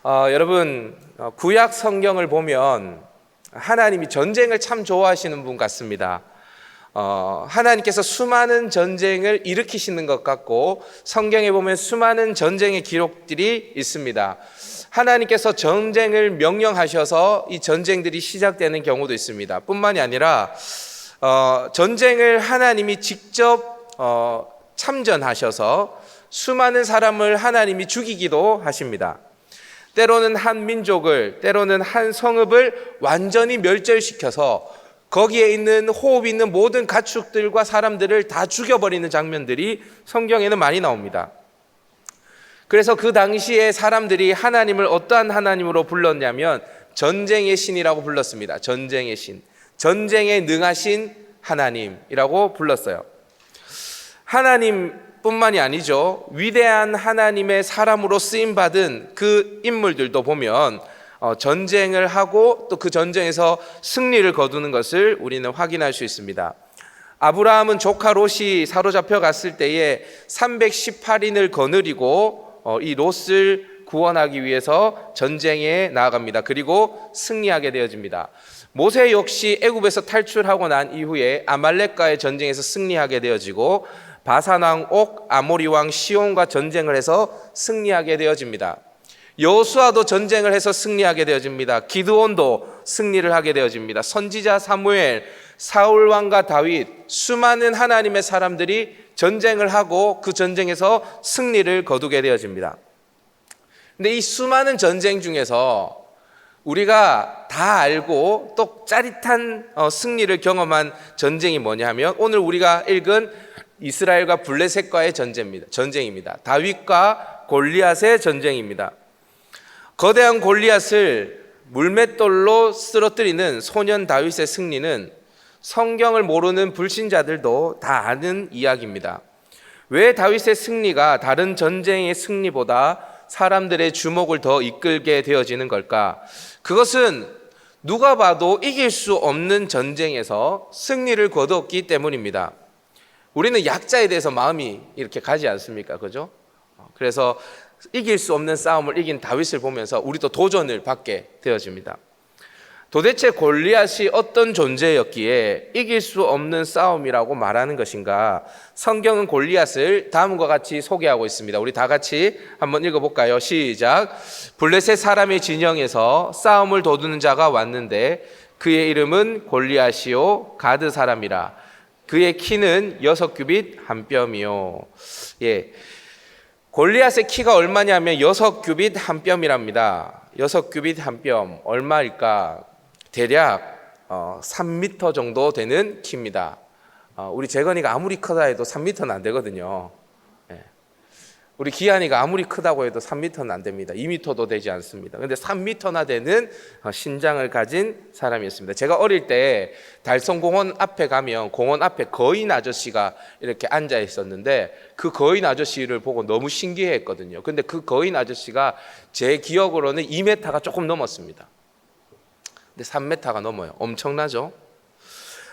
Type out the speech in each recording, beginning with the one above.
여러분, 구약 성경을 보면 하나님이 전쟁을 참 좋아하시는 분 같습니다. 하나님께서 수많은 전쟁을 일으키시는 것 같고, 성경에 보면 수많은 전쟁의 기록들이 있습니다. 하나님께서 전쟁을 명령하셔서 이 전쟁들이 시작되는 경우도 있습니다. 뿐만이 아니라 전쟁을 하나님이 직접 참전하셔서 수많은 사람을 하나님이 죽이기도 하십니다. 때로는 한 민족을, 때로는 한 성읍을 완전히 멸절시켜서 거기에 있는 호흡 있는 모든 가축들과 사람들을 다 죽여버리는 장면들이 성경에는 많이 나옵니다. 그래서 그 당시에 사람들이 하나님을 어떠한 하나님으로 불렀냐면 전쟁의 신이라고 불렀습니다. 전쟁의 신, 전쟁에 능하신 하나님이라고 불렀어요. 하나님뿐만이 아니죠. 위대한 하나님의 사람으로 쓰임받은 그 인물들도 보면 전쟁을 하고 또 그 전쟁에서 승리를 거두는 것을 우리는 확인할 수 있습니다. 아브라함은 조카 롯이 사로잡혀 갔을 때에 318인을 거느리고 이 롯을 구원하기 위해서 전쟁에 나아갑니다. 그리고 승리하게 되어집니다. 모세 역시 애굽에서 탈출하고 난 이후에 아말렉과의 전쟁에서 승리하게 되어지고 바산 왕 옥, 아모리 왕 시온과 전쟁을 해서 승리하게 되어집니다. 여호수아도 전쟁을 해서 승리하게 되어집니다. 기드온도 승리를 하게 되어집니다. 선지자 사무엘, 사울 왕과 다윗, 수많은 하나님의 사람들이 전쟁을 하고 그 전쟁에서 승리를 거두게 되어집니다. 근데 이 수많은 전쟁 중에서 우리가 다 알고 또 짜릿한 승리를 경험한 전쟁이 뭐냐면 오늘 우리가 읽은 이스라엘과 블레셋과의 전쟁입니다. 다윗과 골리앗의 전쟁입니다. 거대한 골리앗을 물맷돌로 쓰러뜨리는 소년 다윗의 승리는 성경을 모르는 불신자들도 다 아는 이야기입니다. 왜 다윗의 승리가 다른 전쟁의 승리보다 사람들의 주목을 더 이끌게 되어지는 걸까? 그것은 누가 봐도 이길 수 없는 전쟁에서 승리를 거두었기 때문입니다. 우리는 약자에 대해서 마음이 이렇게 가지 않습니까? 그죠? 그래서 이길 수 없는 싸움을 이긴 다윗을 보면서 우리도 도전을 받게 되어집니다. 도대체 골리앗이 어떤 존재였기에 이길 수 없는 싸움이라고 말하는 것인가? 성경은 골리앗을 다음과 같이 소개하고 있습니다. 우리 다 같이 한번 읽어볼까요? 시작. 블레셋 사람의 진영에서 싸움을 도두는 자가 왔는데 그의 이름은 골리앗이요 가드 사람이라. 그의 키는 6규빗 한 뼘이요. 예. 골리앗의 키가 얼마냐면 6규빗 한 뼘이랍니다. 6규빗 한 뼘 얼마일까? 대략 3m 정도 되는 키입니다. 우리 재건이가 아무리 크다 해도 3m는 안 되거든요. 우리 기한이가 아무리 크다고 해도 3m는 안 됩니다. 2m도 되지 않습니다. 그런데 3m나 되는 신장을 가진 사람이었습니다. 제가 어릴 때 달성공원 앞에 가면 공원 앞에 거인 아저씨가 이렇게 앉아 있었는데 그 거인 아저씨를 보고 너무 신기했거든요. 근데 그 거인 아저씨가 제 기억으로는 2m가 조금 넘었습니다. 근데 3m가 넘어요. 엄청나죠?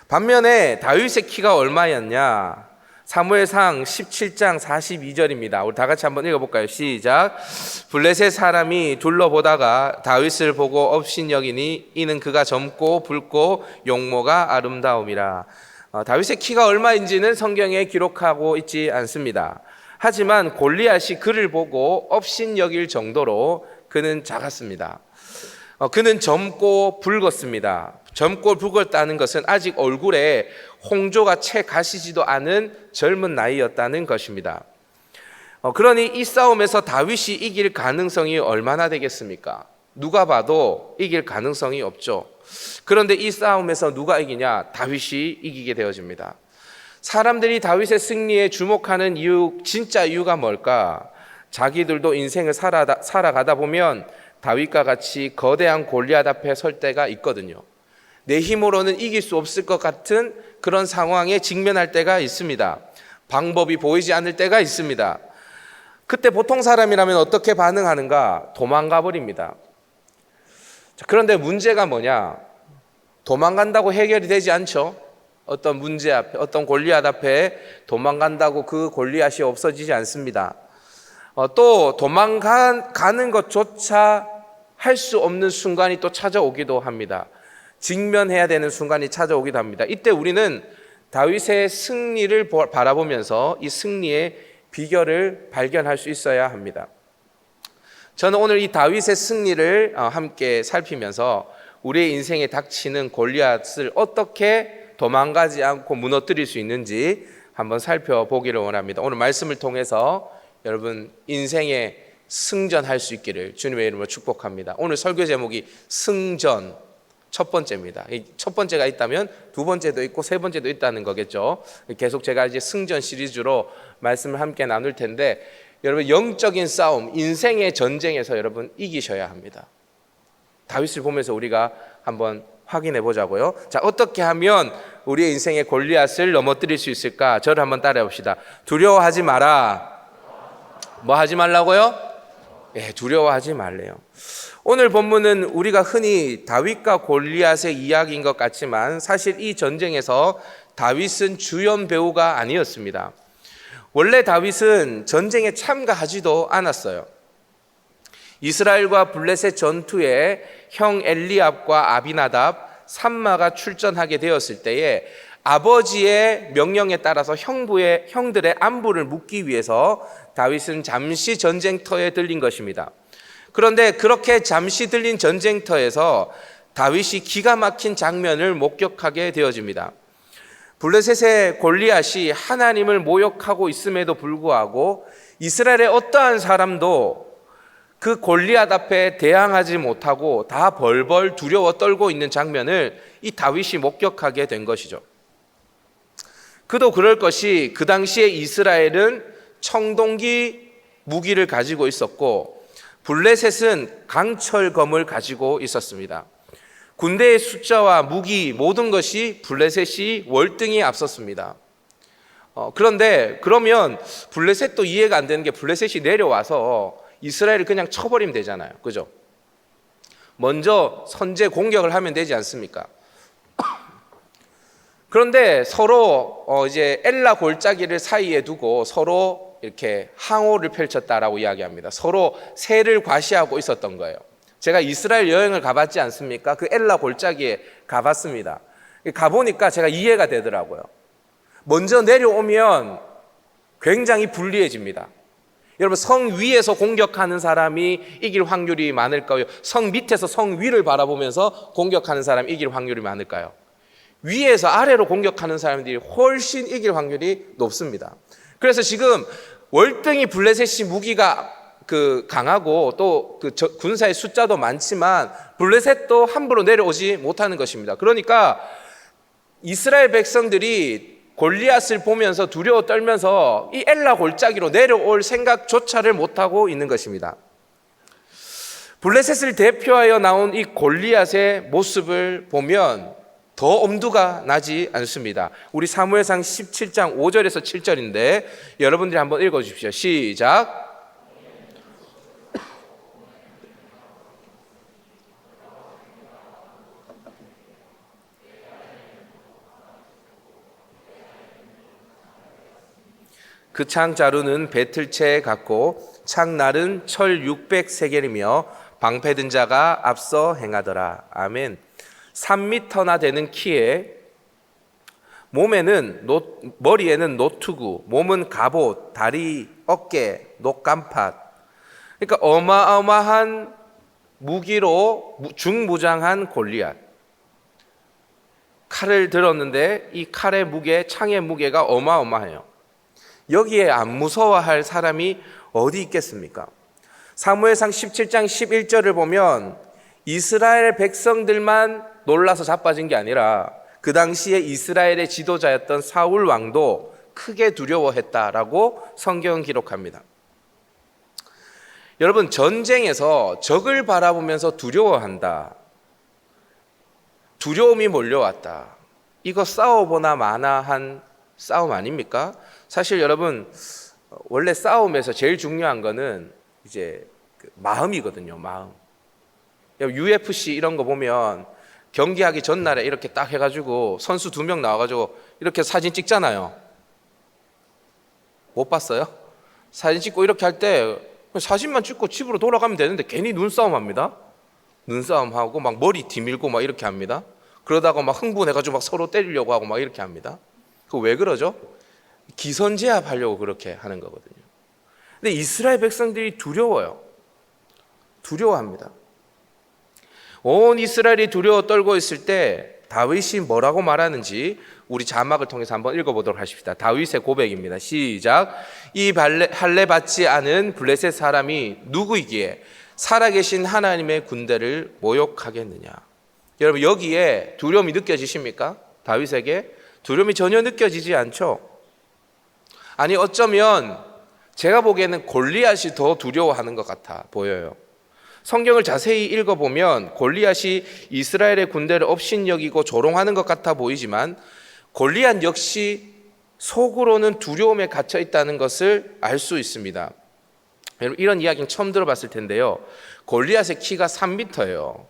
반면에 다윗의 키가 얼마였냐? 사무엘상 17장 42절입니다. 우리 다 같이 한번 읽어볼까요? 시작. 블레셋 사람이 둘러보다가 다윗을 보고 업신여기니 이는 그가 젊고 붉고 용모가 아름다움이라. 다윗의 키가 얼마인지는 성경에 기록하고 있지 않습니다. 하지만 골리앗이 그를 보고 업신여길 정도로 그는 작았습니다. 그는 젊고 붉었습니다. 젊고 붉었다는 것은 아직 얼굴에 홍조가 채 가시지도 않은 젊은 나이였다는 것입니다. 그러니 이 싸움에서 다윗이 이길 가능성이 얼마나 되겠습니까? 누가 봐도 이길 가능성이 없죠. 그런데 이 싸움에서 누가 이기냐? 다윗이 이기게 되어집니다. 사람들이 다윗의 승리에 주목하는 이유, 진짜 이유가 뭘까? 자기들도 인생을 살아가다 보면 다윗과 같이 거대한 골리앗 앞에 설 때가 있거든요. 내 힘으로는 이길 수 없을 것 같은 그런 상황에 직면할 때가 있습니다. 방법이 보이지 않을 때가 있습니다. 그때 보통 사람이라면 어떻게 반응하는가? 도망가 버립니다. 그런데 문제가 뭐냐? 도망간다고 해결이 되지 않죠. 어떤 문제 앞에, 어떤 골리앗 앞에 도망간다고 그 골리앗이 없어지지 않습니다. 또 도망가는 것조차 할 수 없는 순간이 또 찾아오기도 합니다. 직면해야 되는 순간이 찾아오기도 합니다. 이때 우리는 다윗의 승리를 바라보면서 이 승리의 비결을 발견할 수 있어야 합니다. 저는 오늘 이 다윗의 승리를 함께 살피면서 우리의 인생에 닥치는 골리앗을 어떻게 도망가지 않고 무너뜨릴 수 있는지 한번 살펴보기를 원합니다. 오늘 말씀을 통해서 여러분 인생에 승전할 수 있기를 주님의 이름으로 축복합니다. 오늘 설교 제목이 승전 첫 번째입니다. 첫 번째가 있다면 두 번째도 있고 세 번째도 있다는 거겠죠. 계속 제가 이제 승전 시리즈로 말씀을 함께 나눌 텐데 여러분 영적인 싸움, 인생의 전쟁에서 여러분 이기셔야 합니다. 다윗을 보면서 우리가 한번 확인해 보자고요. 자, 어떻게 하면 우리의 인생의 골리앗을 넘어뜨릴 수 있을까? 저를 한번 따라해 봅시다. 두려워하지 마라. 뭐 하지 말라고요? 두려워하지 말래요. 오늘 본문은 우리가 흔히 다윗과 골리앗의 이야기인 것 같지만 사실 이 전쟁에서 다윗은 주연 배우가 아니었습니다. 원래 다윗은 전쟁에 참가하지도 않았어요. 이스라엘과 블레셋 전투에 형 엘리압과 아비나답, 삼마가 출전하게 되었을 때에 아버지의 명령에 따라서 형들의 안부를 묻기 위해서 다윗은 잠시 전쟁터에 들린 것입니다. 그런데 그렇게 잠시 들린 전쟁터에서 다윗이 기가 막힌 장면을 목격하게 되어집니다. 블레셋의 골리앗이 하나님을 모욕하고 있음에도 불구하고 이스라엘의 어떠한 사람도 그 골리앗 앞에 대항하지 못하고 다 벌벌 두려워 떨고 있는 장면을 이 다윗이 목격하게 된 것이죠. 그도 그럴 것이 그 당시에 이스라엘은 청동기 무기를 가지고 있었고 블레셋은 강철검을 가지고 있었습니다. 군대의 숫자와 무기 모든 것이 블레셋이 월등히 앞섰습니다. 그런데 그러면 블레셋도 이해가 안 되는 게 블레셋이 내려와서 이스라엘을 그냥 쳐버리면 되잖아요. 그죠? 먼저 선제 공격을 하면 되지 않습니까? 그런데 서로 이제 엘라 골짜기를 사이에 두고 서로 이렇게 항오를 펼쳤다라고 이야기합니다. 서로 새를 과시하고 있었던 거예요. 제가 이스라엘 여행을 가봤지 않습니까? 그 엘라 골짜기에 가봤습니다. 가보니까 제가 이해가 되더라고요. 먼저 내려오면 굉장히 불리해집니다. 여러분 성 위에서 공격하는 사람이 이길 확률이 많을까요? 성 밑에서 성 위를 바라보면서 공격하는 사람이 이길 확률이 많을까요? 위에서 아래로 공격하는 사람들이 훨씬 이길 확률이 높습니다. 그래서 지금 월등히 블레셋이 무기가 강하고 또 군사의 숫자도 많지만 블레셋도 함부로 내려오지 못하는 것입니다. 그러니까 이스라엘 백성들이 골리앗을 보면서 두려워 떨면서 이 엘라 골짜기로 내려올 생각조차를 못하고 있는 것입니다. 블레셋을 대표하여 나온 이 골리앗의 모습을 보면 더 엄두가 나지 않습니다. 우리 사무엘상 17장 5절에서 7절인데 여러분들이 한번 읽어주십시오. 시작. 그 창 자루는 배틀채 같고 창날은 철 600세겔이며 방패든 자가 앞서 행하더라. 아멘. 3미터나 되는 키에 머리에는 노투구, 몸은 갑옷, 다리, 어깨, 녹간팥. 그러니까 어마어마한 무기로 중무장한 골리앗. 칼을 들었는데 이 칼의 무게, 창의 무게가 어마어마해요. 여기에 안 무서워할 사람이 어디 있겠습니까? 사무엘상 17장 11절을 보면 이스라엘 백성들만 놀라서 자빠진 게 아니라 그 당시에 이스라엘의 지도자였던 사울 왕도 크게 두려워했다라고 성경은 기록합니다. 여러분 전쟁에서 적을 바라보면서 두려워한다. 두려움이 몰려왔다. 이거 싸워보나 마나한 싸움 아닙니까? 사실 여러분 원래 싸움에서 제일 중요한 거는 이제 마음이거든요. 마음. UFC 이런 거 보면 경기하기 전날에 이렇게 딱 해가지고 선수 2명 나와가지고 이렇게 사진 찍잖아요. 못 봤어요? 사진 찍고 이렇게 할 때 사진만 찍고 집으로 돌아가면 되는데 괜히 눈싸움 합니다. 눈싸움 하고 막 머리 뒤밀고 막 이렇게 합니다. 그러다가 막 흥분해가지고 막 서로 때리려고 하고 막 이렇게 합니다. 그 왜 그러죠? 기선제압하려고 그렇게 하는 거거든요. 근데 이스라엘 백성들이 두려워요. 두려워합니다. 온 이스라엘이 두려워 떨고 있을 때 다윗이 뭐라고 말하는지 우리 자막을 통해서 한번 읽어보도록 하십시다. 다윗의 고백입니다. 시작. 이 할례 받지 않은 블레셋 사람이 누구이기에 살아계신 하나님의 군대를 모욕하겠느냐. 여러분, 여기에 두려움이 느껴지십니까? 다윗에게 두려움이 전혀 느껴지지 않죠. 아니, 어쩌면 제가 보기에는 골리앗이 더 두려워하는 것 같아 보여요. 성경을 자세히 읽어보면 골리앗이 이스라엘의 군대를 업신여기고 조롱하는 것 같아 보이지만 골리앗 역시 속으로는 두려움에 갇혀 있다는 것을 알 수 있습니다. 여러분, 이런 이야기는 처음 들어봤을 텐데요. 골리앗의 키가 3m예요.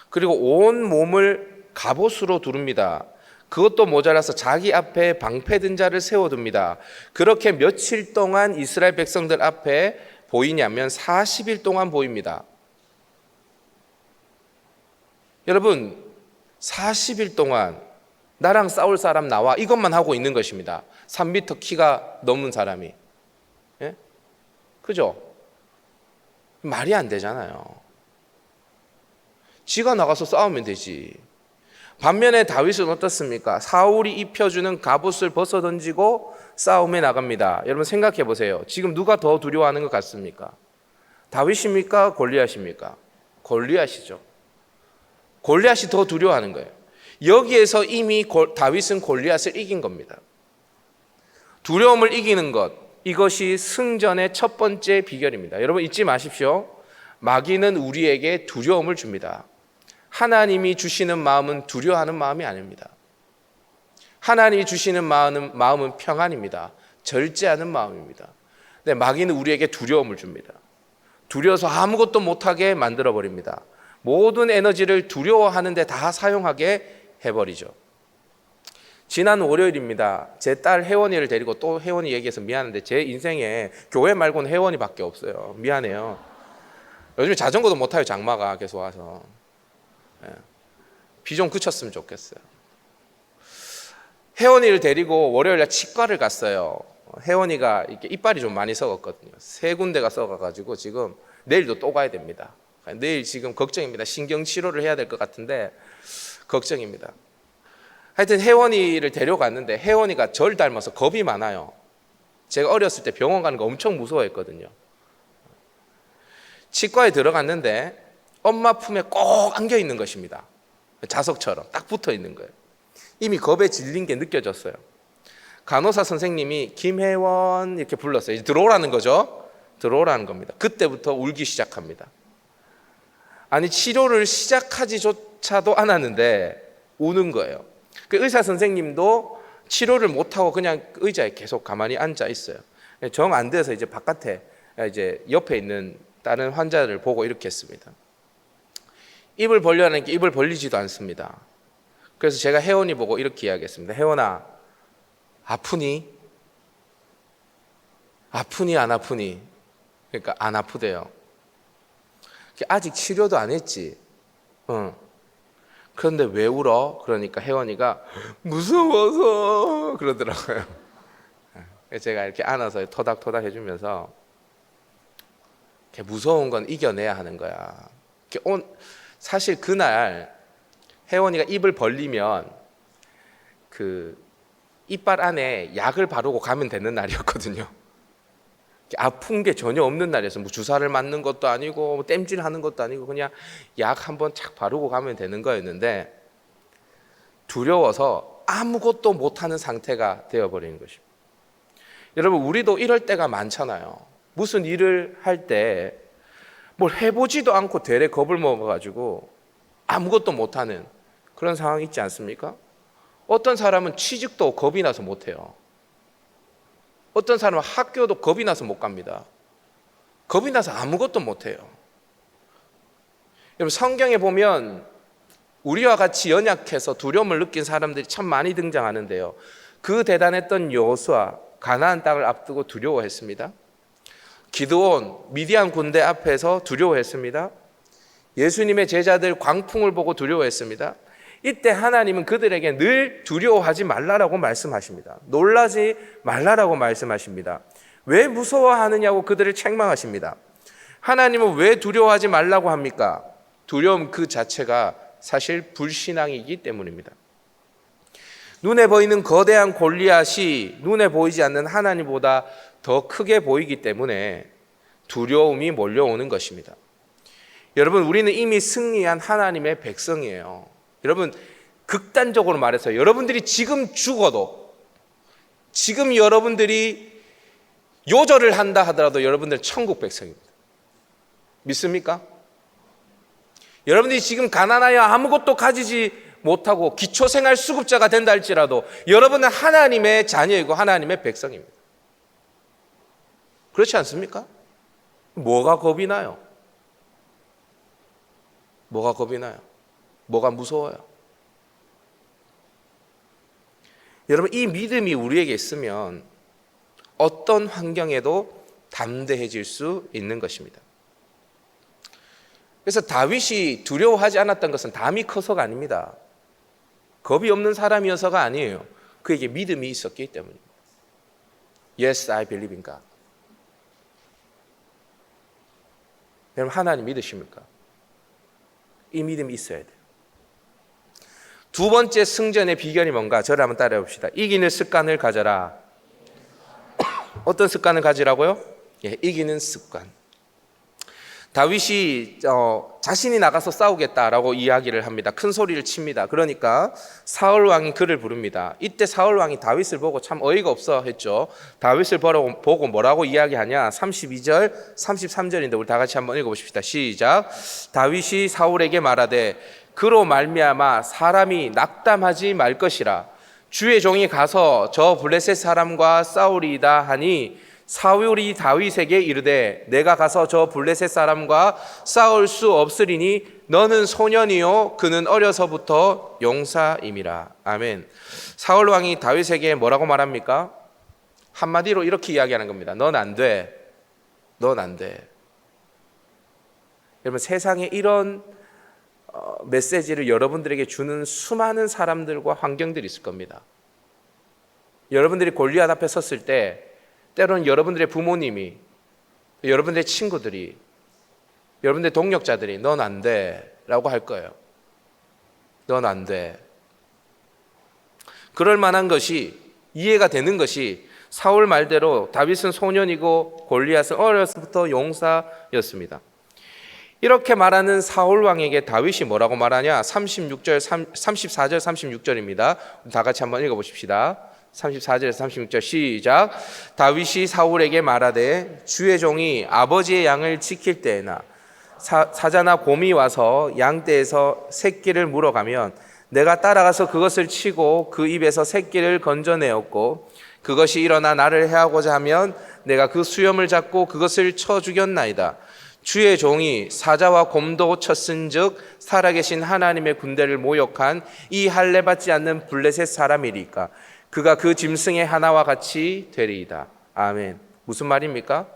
그리고 온 몸을 갑옷으로 두릅니다. 그것도 모자라서 자기 앞에 방패든 자를 세워둡니다. 그렇게 며칠 동안 이스라엘 백성들 앞에 보이냐면 40일 동안 보입니다. 여러분, 40일 동안 나랑 싸울 사람 나와, 이것만 하고 있는 것입니다. 3m 키가 넘는 사람이. 예? 그죠? 말이 안 되잖아요. 지가 나가서 싸우면 되지. 반면에 다윗은 어떻습니까? 사울이 입혀주는 갑옷을 벗어던지고 싸움에 나갑니다. 여러분, 생각해 보세요. 지금 누가 더 두려워하는 것 같습니까? 다윗입니까? 골리앗입니까? 골리앗이죠. 골리앗이 더 두려워하는 거예요. 여기에서 이미 다윗은 골리앗을 이긴 겁니다. 두려움을 이기는 것, 이것이 승전의 첫 번째 비결입니다. 여러분, 잊지 마십시오. 마귀는 우리에게 두려움을 줍니다. 하나님이 주시는 마음은 두려워하는 마음이 아닙니다. 하나님이 주시는 마음은 평안입니다. 절제하는 마음입니다. 근데 마귀는 우리에게 두려움을 줍니다. 두려워서 아무것도 못하게 만들어버립니다. 모든 에너지를 두려워하는 데 다 사용하게 해버리죠. 지난 월요일입니다. 제 딸 혜원이를 데리고, 또 혜원이 얘기해서 미안한데 제 인생에 교회 말고는 혜원이밖에 없어요. 미안해요. 요즘에 자전거도 못 타요. 장마가 계속 와서. 비 좀 그쳤으면 좋겠어요. 혜원이를 데리고 월요일날 치과를 갔어요. 혜원이가 이렇게 이빨이 좀 많이 썩었거든요. 3군데가 썩어가지고 지금 내일도 또 가야 됩니다. 내일 지금 걱정입니다. 신경치료를 해야 될 것 같은데 걱정입니다. 하여튼 혜원이를 데려갔는데 혜원이가 절 닮아서 겁이 많아요. 제가 어렸을 때 병원 가는 거 엄청 무서워했거든요. 치과에 들어갔는데 엄마 품에 꼭 안겨 있는 것입니다. 자석처럼 딱 붙어 있는 거예요. 이미 겁에 질린 게 느껴졌어요. 간호사 선생님이 김혜원 이렇게 불렀어요. 이제 들어오라는 거죠. 들어오라는 겁니다. 그때부터 울기 시작합니다. 아니, 치료를 시작하지조차도 않았는데 우는 거예요. 그 의사 선생님도 치료를 못하고 그냥 의자에 계속 가만히 앉아 있어요. 정 안 돼서 이제 바깥에 이제 옆에 있는 다른 환자를 보고 이렇게 했습니다. 입을 벌려니까 입을 벌리지도 않습니다. 그래서 제가 혜원이 보고 이렇게 이야기했습니다. 혜원아, 아프니? 아프니 안 아프니? 그러니까 안 아프대요. 아직 치료도 안 했지. 그런데 왜 울어? 그러니까 혜원이가 무서워서 그러더라고요. 제가 이렇게 안아서 토닥토닥 해주면서 무서운 건 이겨내야 하는 거야. 사실 그날 혜원이가 입을 벌리면 그 이빨 안에 약을 바르고 가면 되는 날이었거든요. 아픈 게 전혀 없는 날이었어요. 뭐 주사를 맞는 것도 아니고 뭐 땜질하는 것도 아니고 그냥 약 한번 착 바르고 가면 되는 거였는데 두려워서 아무것도 못하는 상태가 되어버리는 것입니다. 여러분, 우리도 이럴 때가 많잖아요. 무슨 일을 할 때 뭘 해보지도 않고 되레 겁을 먹어가지고 아무것도 못하는 그런 상황이 있지 않습니까? 어떤 사람은 취직도 겁이 나서 못해요. 어떤 사람은 학교도 겁이 나서 못 갑니다. 겁이 나서 아무것도 못해요. 여러분, 성경에 보면 우리와 같이 연약해서 두려움을 느낀 사람들이 참 많이 등장하는데요. 그 대단했던 여호수아, 가나안 땅을 앞두고 두려워했습니다. 기드온 미디안 군대 앞에서 두려워했습니다. 예수님의 제자들 광풍을 보고 두려워했습니다. 이때 하나님은 그들에게 늘 두려워하지 말라라고 말씀하십니다. 놀라지 말라라고 말씀하십니다. 왜 무서워하느냐고 그들을 책망하십니다. 하나님은 왜 두려워하지 말라고 합니까? 두려움 그 자체가 사실 불신앙이기 때문입니다. 눈에 보이는 거대한 골리앗이 눈에 보이지 않는 하나님보다 더 크게 보이기 때문에 두려움이 몰려오는 것입니다. 여러분, 우리는 이미 승리한 하나님의 백성이에요. 여러분, 극단적으로 말해서 여러분들이 지금 죽어도, 지금 여러분들이 요절을 한다 하더라도 여러분들 천국 백성입니다. 믿습니까? 여러분들이 지금 가난하여 아무것도 가지지 못하고 기초생활수급자가 된다 할지라도 여러분은 하나님의 자녀이고 하나님의 백성입니다. 그렇지 않습니까? 뭐가 겁이 나요? 뭐가 겁이 나요? 뭐가 무서워요? 여러분, 이 믿음이 우리에게 있으면 어떤 환경에도 담대해질 수 있는 것입니다. 그래서 다윗이 두려워하지 않았던 것은 담이 커서가 아닙니다. 겁이 없는 사람이어서가 아니에요. 그에게 믿음이 있었기 때문입니다. Yes, I believe in God. 여러분, 하나님 믿으십니까? 이 믿음이 있어야 돼요. 두 번째 승전의 비결이 뭔가? 저를 한번 따라해 봅시다. 이기는 습관을 가져라. 어떤 습관을 가지라고요? 예, 이기는 습관. 다윗이 자신이 나가서 싸우겠다라고 이야기를 합니다. 큰 소리를 칩니다. 그러니까 사울 왕이 그를 부릅니다. 이때 사울 왕이 다윗을 보고 참 어이가 없어 했죠. 다윗을 보고 뭐라고 이야기하냐? 32절, 33절인데 우리 다 같이 한번 읽어보십시다. 시작. 다윗이 사울에게 말하되 그로 말미암아 사람이 낙담하지 말 것이라. 주의 종이 가서 저 블레셋 사람과 싸우리이다 하니 사울이 다윗에게 이르되 내가 가서 저 블레셋 사람과 싸울 수 없으리니 너는 소년이요 그는 어려서부터 용사임이라. 아멘. 사울 왕이 다윗에게 뭐라고 말합니까? 한마디로 이렇게 이야기하는 겁니다. 넌 안 돼. 넌 안 돼. 여러분, 세상에 이런 메시지를 여러분들에게 주는 수많은 사람들과 환경들이 있을 겁니다. 여러분들이 골리앗 앞에 섰을 때 때로는 여러분들의 부모님이, 여러분들의 친구들이, 여러분들의 동력자들이 넌 안 돼 라고 할 거예요. 넌 안 돼. 그럴 만한 것이, 이해가 되는 것이 사울 말대로 다윗은 소년이고 골리앗은 어려서부터 용사였습니다. 이렇게 말하는 사울 왕에게 다윗이 뭐라고 말하냐? 34절 36절입니다. 다 같이 한번 읽어보십시다. 34절에서 36절 시작. 다윗이 사울에게 말하되 주의 종이 아버지의 양을 지킬 때에나 사자나 곰이 와서 양떼에서 새끼를 물어가면 내가 따라가서 그것을 치고 그 입에서 새끼를 건져내었고 그것이 일어나 나를 해하고자 하면 내가 그 수염을 잡고 그것을 쳐 죽였나이다. 주의 종이 사자와 곰도 쳤은즉 살아계신 하나님의 군대를 모욕한 이 할례 받지 않는 블레셋 사람이리까 그가 그 짐승의 하나와 같이 되리이다. 아멘. 무슨 말입니까?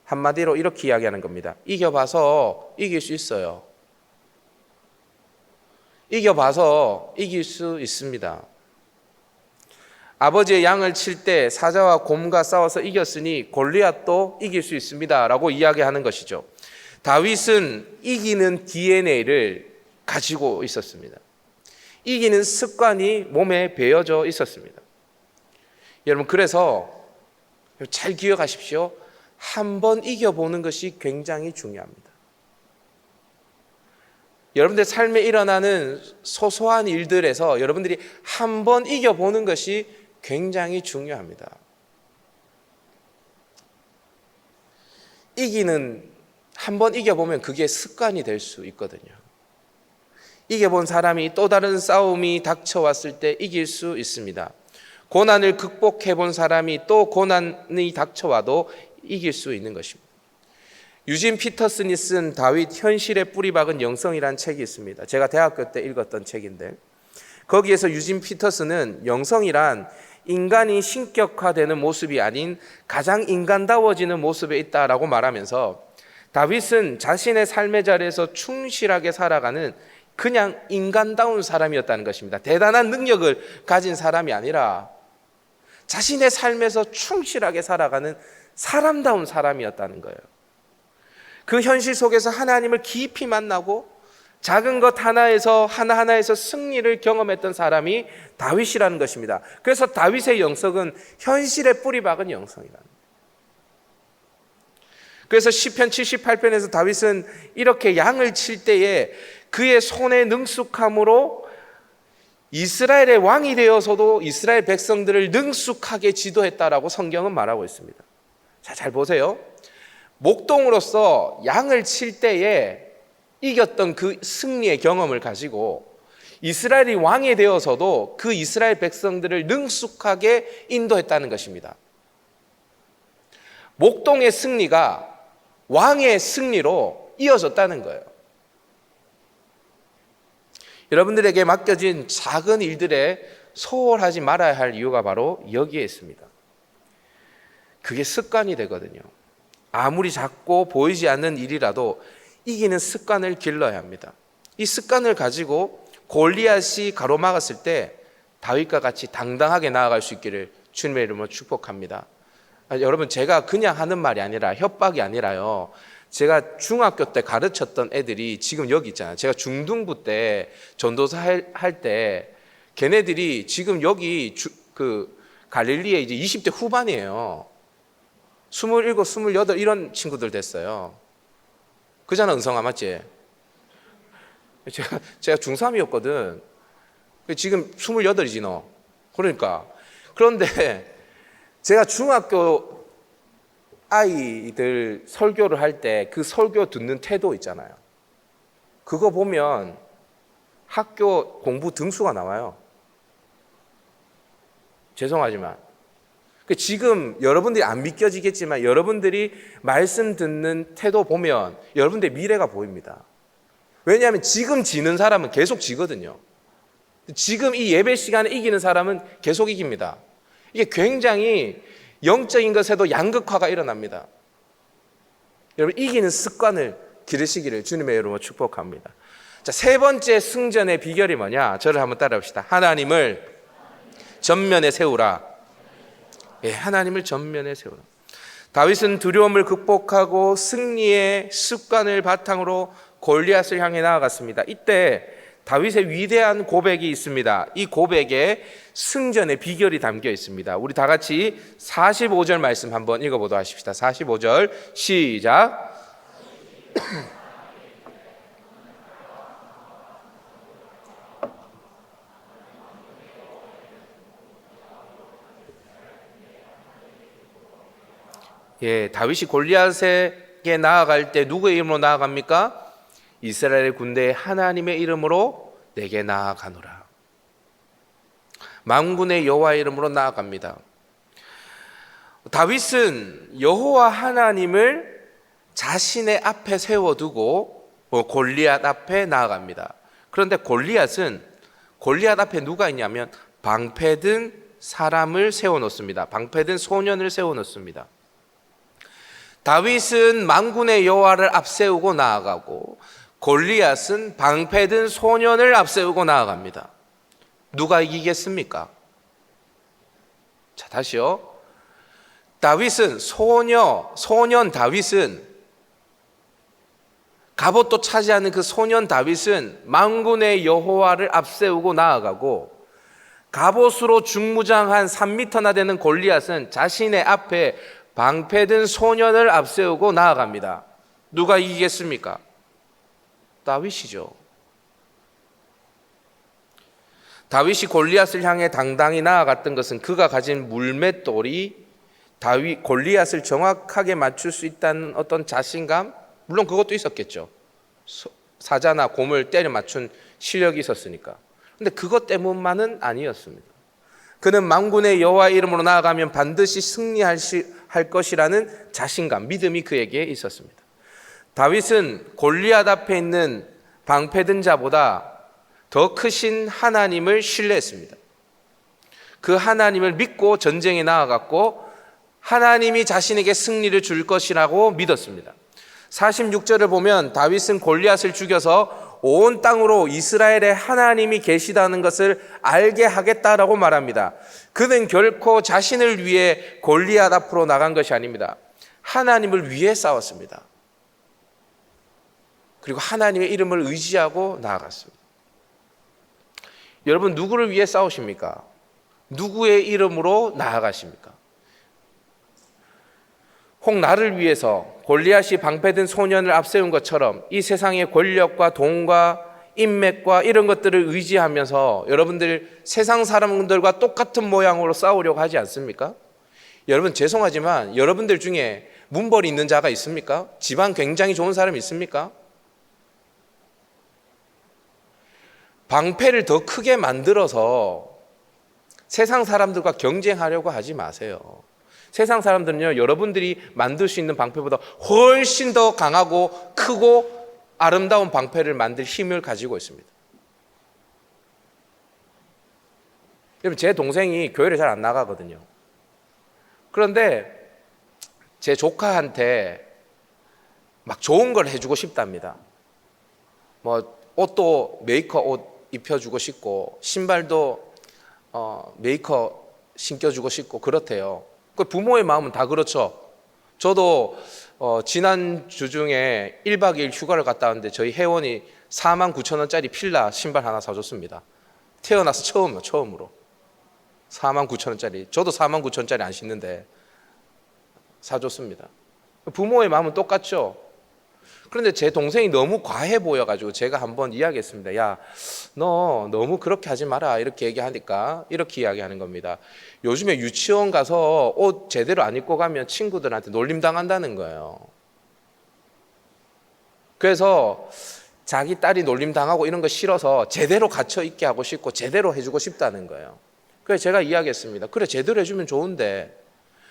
한마디로 이렇게 이야기하는 겁니다. 이겨봐서 이길 수 있어요. 이겨봐서 이길 수 있습니다. 아버지의 양을 칠 때 사자와 곰과 싸워서 이겼으니 골리앗도 이길 수 있습니다 라고 이야기하는 것이죠. 다윗은 이기는 DNA를 가지고 있었습니다. 이기는 습관이 몸에 배어져 있었습니다. 여러분, 그래서 잘 기억하십시오. 한번 이겨보는 것이 굉장히 중요합니다. 여러분들 삶에 일어나는 소소한 일들에서 여러분들이 한번 이겨보는 것이 굉장히 중요합니다. 한번 이겨보면 그게 습관이 될 수 있거든요. 이겨본 사람이 또 다른 싸움이 닥쳐왔을 때 이길 수 있습니다. 고난을 극복해본 사람이 또 고난이 닥쳐와도 이길 수 있는 것입니다. 유진 피터슨이 쓴 다윗 현실의 뿌리 박은 영성이라는 책이 있습니다. 제가 대학교 때 읽었던 책인데 거기에서 유진 피터슨은 영성이란 인간이 신격화되는 모습이 아닌 가장 인간다워지는 모습에 있다라고 말하면서 다윗은 자신의 삶의 자리에서 충실하게 살아가는 그냥 인간다운 사람이었다는 것입니다. 대단한 능력을 가진 사람이 아니라 자신의 삶에서 충실하게 살아가는 사람다운 사람이었다는 거예요. 그 현실 속에서 하나님을 깊이 만나고 작은 것 하나하나에서 승리를 경험했던 사람이 다윗이라는 것입니다. 그래서 다윗의 영성은 현실에 뿌리 박은 영성이라는 거예요. 그래서 시편 78편에서 다윗은 이렇게 양을 칠 때에 그의 손의 능숙함으로 이스라엘의 왕이 되어서도 이스라엘 백성들을 능숙하게 지도했다라고 성경은 말하고 있습니다. 자, 잘 보세요. 목동으로서 양을 칠 때에 이겼던 그 승리의 경험을 가지고 이스라엘이 왕이 되어서도 그 이스라엘 백성들을 능숙하게 인도했다는 것입니다. 목동의 승리가 왕의 승리로 이어졌다는 거예요. 여러분들에게 맡겨진 작은 일들에 소홀하지 말아야 할 이유가 바로 여기에 있습니다. 그게 습관이 되거든요. 아무리 작고 보이지 않는 일이라도 이기는 습관을 길러야 합니다. 이 습관을 가지고 골리앗이 가로막았을 때 다윗과 같이 당당하게 나아갈 수 있기를 주님의 이름으로 축복합니다. 여러분, 제가 그냥 하는 말이 아니라 협박이 아니라요. 제가 중학교 때 가르쳤던 애들이 지금 여기 있잖아요. 제가 중등부 때 전도사 할 때 걔네들이 지금 여기 갈릴리에 이제 20대 후반이에요. 27, 28 이런 친구들 됐어요. 그잖아, 은성아, 맞지? 제가 중3이었거든. 지금 28이지 너. 그러니까. 그런데 제가 중학교 아이들 설교를 할 때 그 설교 듣는 태도 있잖아요. 그거 보면 학교 공부 등수가 나와요. 죄송하지만. 지금 여러분들이 안 믿겨지겠지만 여러분들이 말씀 듣는 태도 보면 여러분들의 미래가 보입니다. 왜냐하면 지금 지는 사람은 계속 지거든요. 지금 이 예배 시간에 이기는 사람은 계속 이깁니다. 이게 굉장히 영적인 것에도 양극화가 일어납니다. 여러분, 이기는 습관을 기르시기를 주님의 이름으로 축복합니다. 자, 세 번째 승전의 비결이 뭐냐? 저를 한번 따라합시다. 하나님을 전면에 세우라. 예, 하나님을 전면에 세우라. 다윗은 두려움을 극복하고 승리의 습관을 바탕으로 골리앗을 향해 나아갔습니다. 이때 다윗의 위대한 고백이 있습니다. 이 고백에 승전의 비결이 담겨 있습니다. 우리 다 같이 45절 말씀 한번 읽어보도록 하십시다. 45절 시작. 예, 다윗이 골리앗에게 나아갈 때 누구의 이름으로 나아갑니까? 이스라엘 군대의 하나님의 이름으로 내게 나아가노라. 만군의 여호와의 이름으로 나아갑니다. 다윗은 여호와 하나님을 자신의 앞에 세워두고 골리앗 앞에 나아갑니다. 그런데 골리앗 앞에 누가 있냐면 방패든 사람을 세워놓습니다. 방패든 소년을 세워놓습니다. 다윗은 만군의 여호와를 앞세우고 나아가고 골리앗은 방패든 소년을 앞세우고 나아갑니다. 누가 이기겠습니까? 자, 다시요. 소년 다윗은 갑옷도 차지하는 그 소년 다윗은 만군의 여호와를 앞세우고 나아가고 갑옷으로 중무장한 3m나 되는 골리앗은 자신의 앞에 방패든 소년을 앞세우고 나아갑니다. 누가 이기겠습니까? 다윗이죠. 다윗이 골리앗을 향해 당당히 나아갔던 것은 그가 가진 물맷돌이 골리앗을 정확하게 맞출 수 있다는 어떤 자신감, 물론 그것도 있었겠죠. 사자나 곰을 때려 맞춘 실력이 있었으니까. 그런데 그것 때문만은 아니었습니다. 그는 만군의 여호와 이름으로 나아가면 반드시 승리할 것이라는 자신감, 믿음이 그에게 있었습니다. 다윗은 골리앗 앞에 있는 방패든 자보다 더 크신 하나님을 신뢰했습니다. 그 하나님을 믿고 전쟁에 나아갔고 하나님이 자신에게 승리를 줄 것이라고 믿었습니다. 46절을 보면 다윗은 골리앗을 죽여서 온 땅으로 이스라엘의 하나님이 계시다는 것을 알게 하겠다라고 말합니다. 그는 결코 자신을 위해 골리앗 앞으로 나간 것이 아닙니다. 하나님을 위해 싸웠습니다. 그리고 하나님의 이름을 의지하고 나아갔습니다. 여러분, 누구를 위해 싸우십니까? 누구의 이름으로 나아가십니까? 혹 나를 위해서 골리앗이 방패든 소년을 앞세운 것처럼 이 세상의 권력과 돈과 인맥과 이런 것들을 의지하면서 여러분들 세상 사람들과 똑같은 모양으로 싸우려고 하지 않습니까? 여러분, 죄송하지만 여러분들 중에 문벌이 있는 자가 있습니까? 집안 굉장히 좋은 사람이 있습니까? 방패를 더 크게 만들어서 세상 사람들과 경쟁하려고 하지 마세요. 세상 사람들은요, 여러분들이 만들 수 있는 방패보다 훨씬 더 강하고 크고 아름다운 방패를 만들 힘을 가지고 있습니다. 여러분, 제 동생이 교회를 잘 안 나가거든요. 그런데 제 조카한테 막 좋은 걸 해주고 싶답니다. 뭐 옷도 메이커 옷 입혀주고 싶고 신발도 메이커 신겨주고 싶고 그렇대요. 그 부모의 마음은 다 그렇죠. 저도 지난 주 중에 1박 2일 휴가를 갔다 왔는데 저희 회원이 49,000원짜리 필라 신발 하나 사줬습니다. 태어나서 처음으로 49,000원짜리. 저도 49,000원짜리 안 신는데 사줬습니다. 부모의 마음은 똑같죠. 그런데 제 동생이 너무 과해 보여가지고 제가 한번 이야기했습니다. 야, 너 너무 그렇게 하지 마라. 이렇게 얘기하니까 이렇게 이야기하는 겁니다. 요즘에 유치원 가서 옷 제대로 안 입고 가면 친구들한테 놀림당한다는 거예요. 그래서 자기 딸이 놀림당하고 이런 거 싫어서 제대로 갖춰 입게 하고 싶고 제대로 해주고 싶다는 거예요. 그래서 제가 이야기했습니다. 그래, 제대로 해주면 좋은데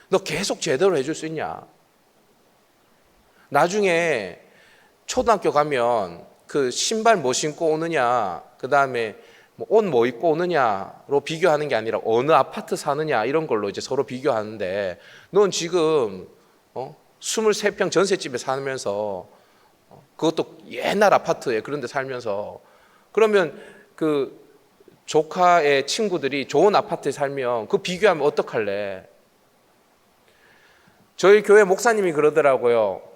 너 계속 제대로 해줄 수 있냐? 나중에 초등학교 가면 그 신발 뭐 신고 오느냐, 그 다음에 옷 뭐 입고 오느냐로 비교하는 게 아니라 어느 아파트 사느냐 이런 걸로 이제 서로 비교하는데 넌 지금 23평 전셋집에 살면서 그것도 옛날 아파트에 그런 데 살면서 그러면 그 조카의 친구들이 좋은 아파트에 살면 그 비교하면 어떡할래? 저희 교회 목사님이 그러더라고요.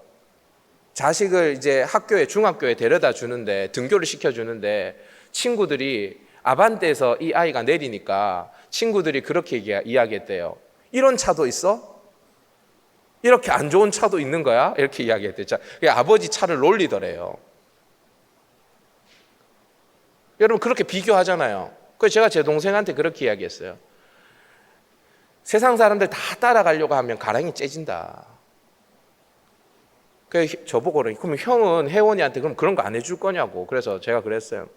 자식을 이제 학교에 중학교에 데려다 주는데 등교를 시켜주는데 친구들이 아반떼에서 이 아이가 내리니까 친구들이 그렇게 이야기했대요. 이런 차도 있어? 이렇게 안 좋은 차도 있는 거야? 이렇게 이야기했대요. 아버지 차를 놀리더래요. 여러분, 그렇게 비교하잖아요. 그래서 제가 제 동생한테 그렇게 이야기했어요. 세상 사람들 다 따라가려고 하면 가랑이 째진다. 그래서 저보고 그럼 형은 혜원이한테 그럼 그런 거 안 해줄 거냐고. 그래서 제가 그랬어요.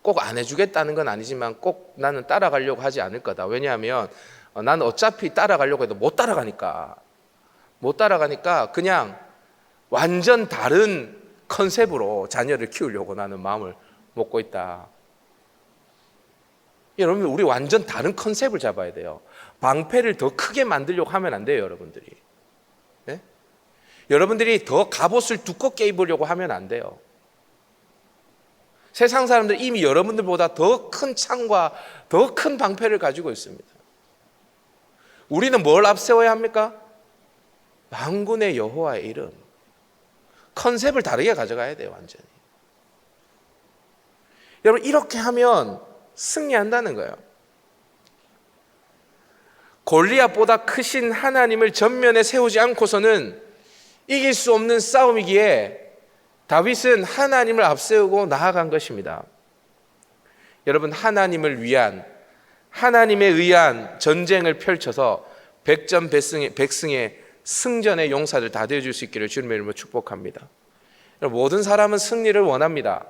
꼭 안 해주겠다는 건 아니지만 꼭 나는 따라가려고 하지 않을 거다. 왜냐하면 나는 어차피 따라가려고 해도 못 따라가니까 그냥 완전 다른 컨셉으로 자녀를 키우려고 나는 마음을 먹고 있다. 여러분, 우리 완전 다른 컨셉을 잡아야 돼요. 방패를 더 크게 만들려고 하면 안 돼요, 여러분들이. 네? 여러분들이 더 갑옷을 두껍게 입으려고 하면 안 돼요. 세상 사람들 이미 여러분들보다 더 큰 창과 더 큰 방패를 가지고 있습니다. 우리는 뭘 앞세워야 합니까? 만군의 여호와의 이름. 컨셉을 다르게 가져가야 돼요, 완전히. 여러분, 이렇게 하면 승리한다는 거예요. 골리앗보다 크신 하나님을 전면에 세우지 않고서는 이길 수 없는 싸움이기에 다윗은 하나님을 앞세우고 나아간 것입니다. 여러분, 하나님에 의한 전쟁을 펼쳐서 백승의 승전의 용사들 다 되어줄 수 있기를 주님의 이름으로 축복합니다. 모든 사람은 승리를 원합니다.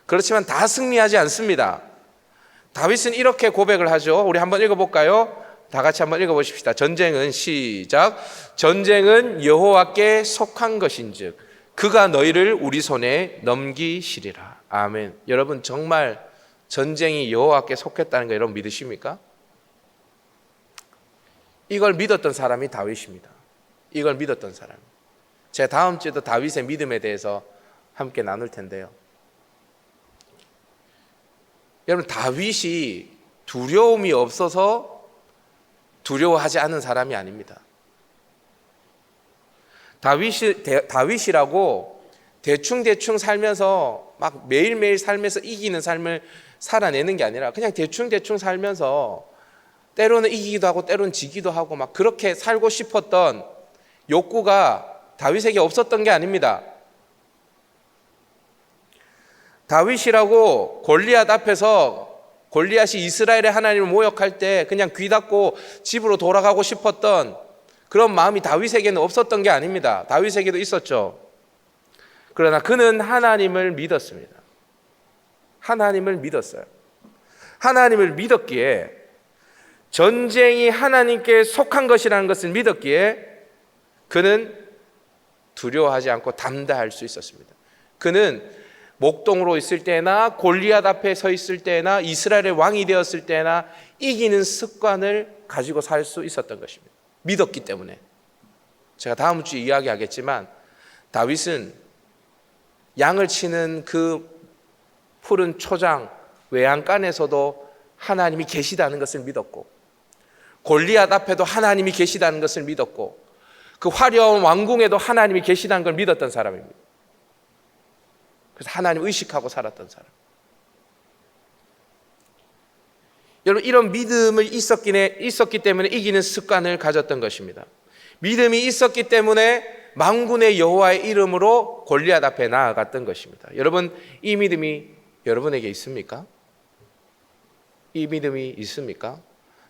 그렇지만 다 승리하지 않습니다. 다윗은 이렇게 고백을 하죠. 우리 한번 읽어볼까요? 다 같이 한번 읽어보십시다. 전쟁은 시작. 전쟁은 여호와께 속한 것인즉 그가 너희를 우리 손에 넘기시리라. 아멘. 여러분, 정말 전쟁이 여호와께 속했다는 거 여러분 믿으십니까? 이걸 믿었던 사람이 다윗입니다. 이걸 믿었던 사람. 제가 다음 주에도 다윗의 믿음에 대해서 함께 나눌 텐데요. 여러분, 다윗이 두려움이 없어서 두려워하지 않은 사람이 아닙니다. 다윗이라고 대충 살면서 막 매일매일 살면서 이기는 삶을 살아내는 게 아니라 그냥 대충 살면서 때로는 이기기도 하고 때로는 지기도 하고 막 그렇게 살고 싶었던 욕구가 다윗에게 없었던 게 아닙니다. 다윗이라고 골리앗 앞에서 골리앗이 이스라엘의 하나님을 모욕할 때 그냥 귀 닫고 집으로 돌아가고 싶었던 그런 마음이 다윗에게는 없었던 게 아닙니다. 다윗에게도 있었죠. 그러나 그는 하나님을 믿었습니다. 하나님을 믿었어요. 하나님을 믿었기에, 전쟁이 하나님께 속한 것이라는 것을 믿었기에 그는 두려워하지 않고 담대할 수 있었습니다. 그는 목동으로 있을 때나 골리앗 앞에 서 있을 때나 이스라엘의 왕이 되었을 때나 이기는 습관을 가지고 살 수 있었던 것입니다. 믿었기 때문에. 제가 다음 주에 이야기하겠지만 다윗은 양을 치는 그 푸른 초장 외양간에서도 하나님이 계시다는 것을 믿었고, 골리앗 앞에도 하나님이 계시다는 것을 믿었고, 그 화려한 왕궁에도 하나님이 계시다는 걸 믿었던 사람입니다. 그래서 하나님 의식하고 살았던 사람. 여러분, 이런 믿음을 있었기 때문에 이기는 습관을 가졌던 것입니다. 믿음이 있었기 때문에 만군의 여호와의 이름으로 골리앗 앞에 나아갔던 것입니다. 여러분, 이 믿음이 여러분에게 있습니까? 이 믿음이 있습니까?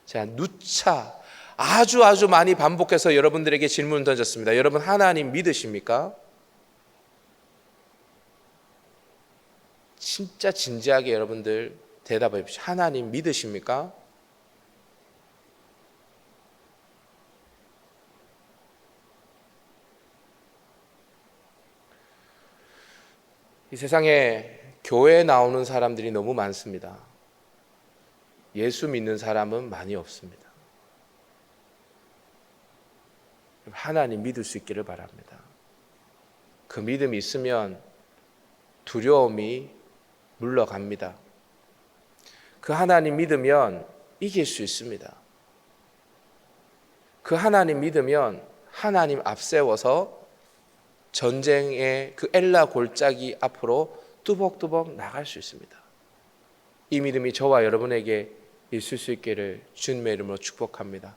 제가 누차 아주 많이 반복해서 여러분들에게 질문을 던졌습니다. 여러분, 하나님 믿으십니까? 진짜 진지하게 여러분들 대답해 주십시오. 하나님 믿으십니까? 이 세상에 교회에 나오는 사람들이 너무 많습니다. 예수 믿는 사람은 많이 없습니다. 하나님 믿을 수 있기를 바랍니다. 그 믿음이 있으면 두려움이 물러갑니다. 그 하나님 믿으면 이길 수 있습니다. 그 하나님 믿으면 하나님 앞세워서 전쟁의 그 엘라 골짜기 앞으로 뚜벅뚜벅 나갈 수 있습니다. 이 믿음이 저와 여러분에게 있을 수 있기를 주님의 이름으로 축복합니다.